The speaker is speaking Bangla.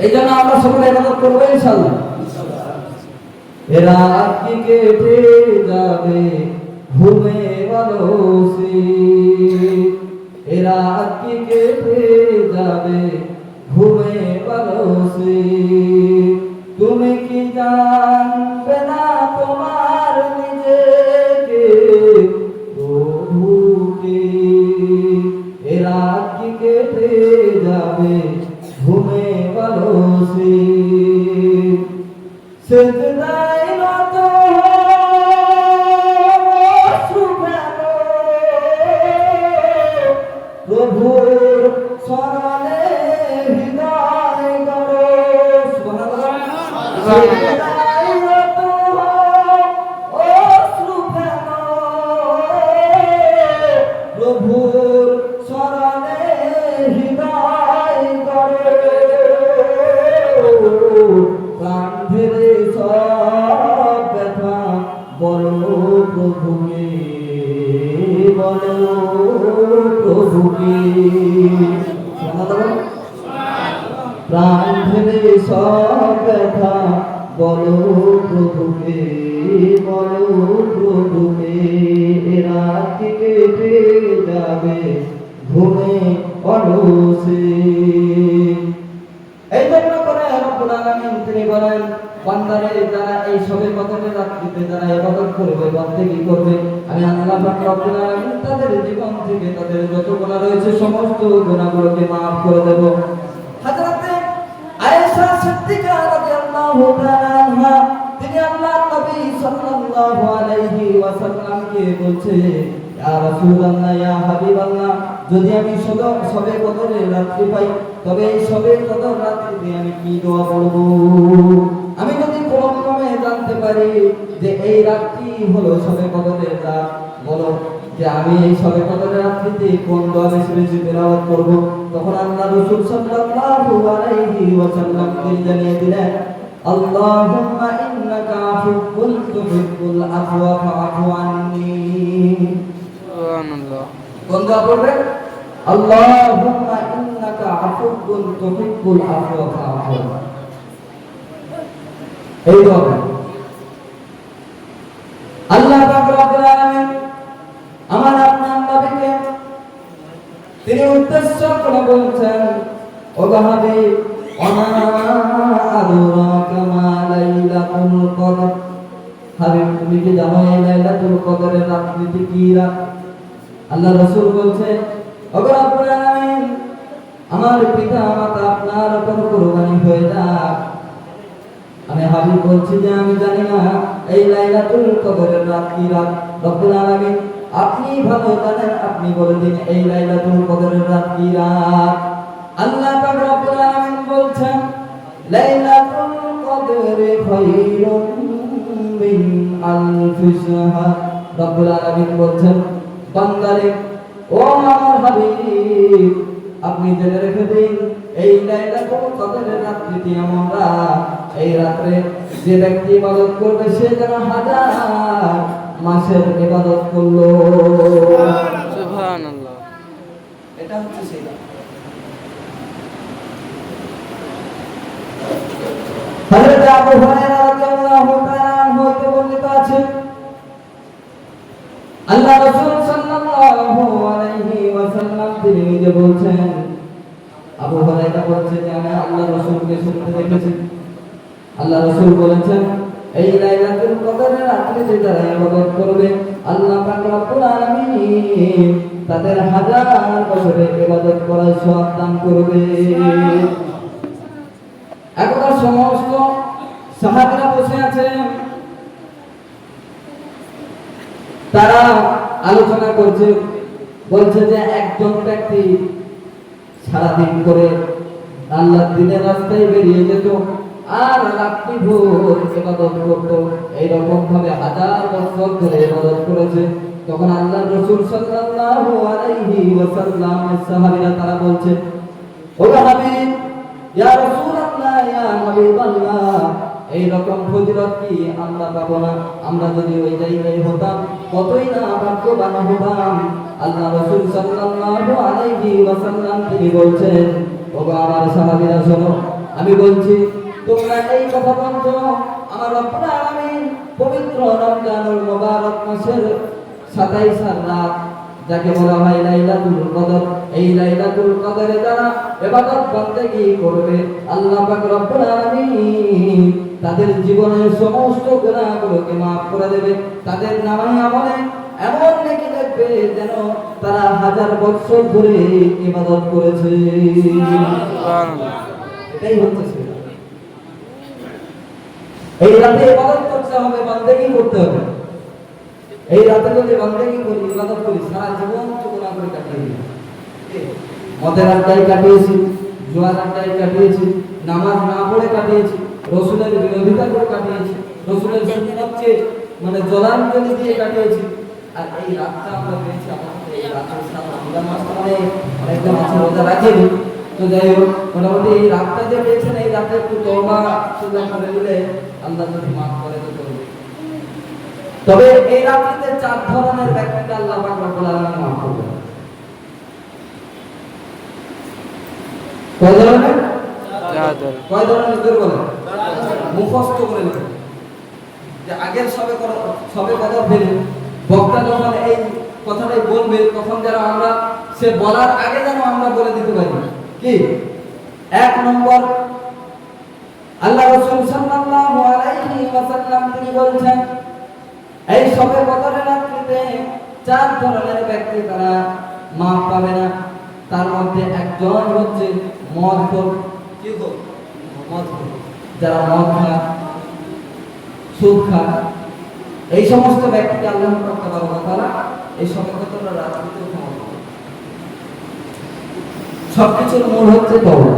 এই জন্য আমরা সকলে ইবাদত করবো ইনশাআল্লাহ। এরা কি কেটে যাবে ঘুমে বলছি, এরা কি কেটে যাবে ঘুমে বলছি, তুমি কি জানবে না তোমার নিজেকে প্রভুকে, এরা কি কেটে যাবে ঘুমে বলছি, সেজদায় নত অশ্রু ফেলো, প্রভুর শরণে হৃদয় গড়ো। সেজদায় নত অশ্রু ফেলো, প্রভুর শরণে হৃদয় গড়ো, প্রাণ ঢেলে সব ব্যথা বলো প্রভুকে, বলো প্রভুকে, প্রাণ ঢেলে সব ব্যথা বলো প্রভুকে, বলো প্রভুকে, এরা কি কেটে যাবে ঘুমে অলসে। এই জন্য করে রব্বুল আলামিন তিনি বলেন, বান্দারে যারা এই সবে কদরের রাত্রিতে যারা ইবাদত করবে, বন্দেগী করবে, আমি আল্লাহ পাক রব্বুল আলামিন তাদের জীবন থেকে তাদের যত গুনাহ রয়েছে সমস্ত গুনাহগুলোকে maaf করে দেব। হযরতে আয়েশা সিদ্দিকা রাদিয়াল্লাহু তাআলা আনহা তিনি আল্লাহর নবী সাল্লাল্লাহু আলাইহি ওয়াসাল্লামকে বলছে, ইয়া রাসূলুল্লাহ, ইয়া হাবিবাল্লাহ, যদি আমি সবে কদরের রাত্রি পাই তবে এই সবে কদর রাত্রিতে আমি কি দোয়া পড়ব? আমি যদি কোনক্রমে জানতে পারি যে এই রাত্রি হলো সবে কদরের রাত, বলো যে আমি এই সবে কদরের রাত্রিতে কোন দোয়া বেশি বেশি তেলাওয়াত করব? তখন আল্লাহ রাসূল সাল্লাল্লাহু আলাইহি ওয়াসাল্লাম তিনি জানিয়ে দিলেন, আল্লাহুম্মা ইন্নাকা আফুউন তুহিব্বুল আফওয়া ফাআফু আন্নী। সুবহানাল্লাহ। কোন দোয়া পড়বে? আল্লাহুম্মা ইন্নাকা আফুউন তুহিব্বুল আফওয়া ফাআফু আন্নী। এই দোয়া আল্লাহ পাক রব্বুল আলামিন আমার আপনার নবীকে তিনি উদ্দেশ্য করে বলছেন, ও হাবিব, ওমা আদরাকা মা লাইলাতুল কদর, হাবিব তুমি কি জানো এই লাইলাতুল কদরের রাত্রিটি কি রাত? আল্লাহ রাসূল বলছেন, ও রব্বুল আলামিন আমার পিতা মাতা আপনার উপর কুরবানি হয়ে যাক, আমি হাবিব বলছি যে আমি জানি না এই লাইলাতুল কদরের রাত কি রাত। রব্বুল আলামিন আপনি ভালো জানেন, আপনি বলে দিন এই লাইলাতুল কদরের রাত কি রাত। আল্লাহ পাক রব্বুল আলামিন বলছেন, লাইলাতুল কদরে খায়রুম মিন আলফি শাহর। রব্বুল আলামিন বলছেন, বান্দারে ও আমার হাবিব আপনি জেনে রেখে দিন এই লাইলাতুল কদরের রাত্রিটি এমন রাত, এই রাতে যে ব্যক্তি ইবাদত করবে সে যেন হাজার মাসের ইবাদত করলো। সুবহানাল্লাহ। এটা হচ্ছে সেই রাত। হযরত আবু হুরায়রা রাদিয়াল্লাহু তাআলা আনহু হতে বর্ণিত আছে, আল্লাহ রাসূল সাল্লাল্লাহু আলাইহি ওয়াসাল্লাম তিনি নিজে বলছেন, আবু হুরায়রা বলছেন যে আমি আল্লাহ রাসূলকে শুনতে দেখেছি, আল্লাহ রাসূল বলেছেন এই লাইলাতুল কদরের রাত্রিতে যারা ইবাদত করবে আল্লাহ পাক রব্বুল আলামিন তাদের হাজার বছরের ইবাদত করার সওয়াব দান করবে। একদা সমস্ত সাহাবীরা বসে আছেন, তারা আলোচনা করছে, বলছে যে একজন ব্যক্তি সারাদিন করে আল্লাহর দ্বীনের রাস্তায় বেরিয়ে যেত আর রাত্রি ভোর ইবাদত করত, এইরকম ভাবে হাজার বছর ধরে ইবাদত করেছে। তখন আল্লাহর রাসূল সাল্লাল্লাহু আলাইহি ওয়াসাল্লামের সাহাবীরা তারা বলছে, ও হাবিব, ইয়া রাসূলুল্লাহ, ইয়া হাবিবাল্লাহ, এই রকম ফজিলত কি আমরা পাবো না? আমরা যদি ওই জায়গায় হতাম কতই না ভাগ্যবান হতাম। আল্লাহ রাসূল সাল্লাল্লাহু আলাইহি ওয়াসাল্লাম তিনি বলছেন, ও আমার সাহাবীরা শোনো, আমি বলছি তোমরা এই কথা বলছো আমার রব্বুল আলামিন পবিত্র রমজানুল মুবারক মাসের 27 রাত যাকে বলা হয় লাইলাতুল কদর, এই লাইলাতুল কদরে যারা ইবাদত বন্দেগী করবে আল্লাহ পাক রব্বুল আলামিন তাদের জীবনের সমস্ত গুনাহগুলোকে maaf করে দেবে। তাদের নামায়ে আমলে এমন নেকি দেখবে যেন তারা 1000 বছর ধরে ইবাদত করেছে। সুবহানাল্লাহ। এটাই হচ্ছে এই রাতে ইবাদত করতে হবে, বন্দেগী করতে হবে। এই রাতে যদি বন্দেগী করি, ইবাদত করি, সারা জীবন তো গুনাহ করে কাটিয়ে দিই। মদের আড্ডায় কাটিয়েছি, জুয়ার আড্ডায় কাটিয়েছি, নামাজ না পড়ে কাটিয়েছি, রাসূলের বিরোধিতা করে কাটিয়েছি, রাসূলের সুন্নাতকে মানে জলাঞ্জলি দিয়ে কাটিয়েছি। আর এই রাতটা আমরা পেয়েছি, আমাদের এই রাতের সাথে রমজান মাসটা অনেকটা মাসে রোজা রাখেনি। তো যাই হোক, মোটামুটি এই রাতটা যে পেয়েছেন, এই রাতে একটু তওবা সুন্দর করে দিলে আল্লাহ যদি maaf করে তো করবে। তবে এই রাত্রিতে 4 ধরনের ব্যক্তিকে আল্লাহ পাক রব্বুল আলামিন maaf করবেন। কয় ধরনের? 4 ধরনের। কয় ধরনের জোর বলেন? মুখস্থ করে নেবেন। যে আগের সবে কথা ফেলে বক্তা যখন এই কথাটাই বলবে তখন যেন আমরা সে বলার আগে যেন আমরা বলে দিতে পারি। কি? 1 নম্বর, আল্লাহ রাসূল সাল্লাল্লাহু আলাইহি ওয়াসাল্লাম তিনি বলছেন এই সবে কদরের রাত্রিতে 4 ধরনের ব্যক্তি তারা maaf পাবে না। তার মধ্যে একজন হচ্ছে মদখোর। কি গো? মদখোর। যারা মদ খায়, সুদ খায়, এই সমস্ত ব্যক্তিকে আল্লাহ তাআলা এই সবে কদরের রাত্রিতে ক্ষমা করবেন। সবকিছুর মূল হচ্ছে তওবা।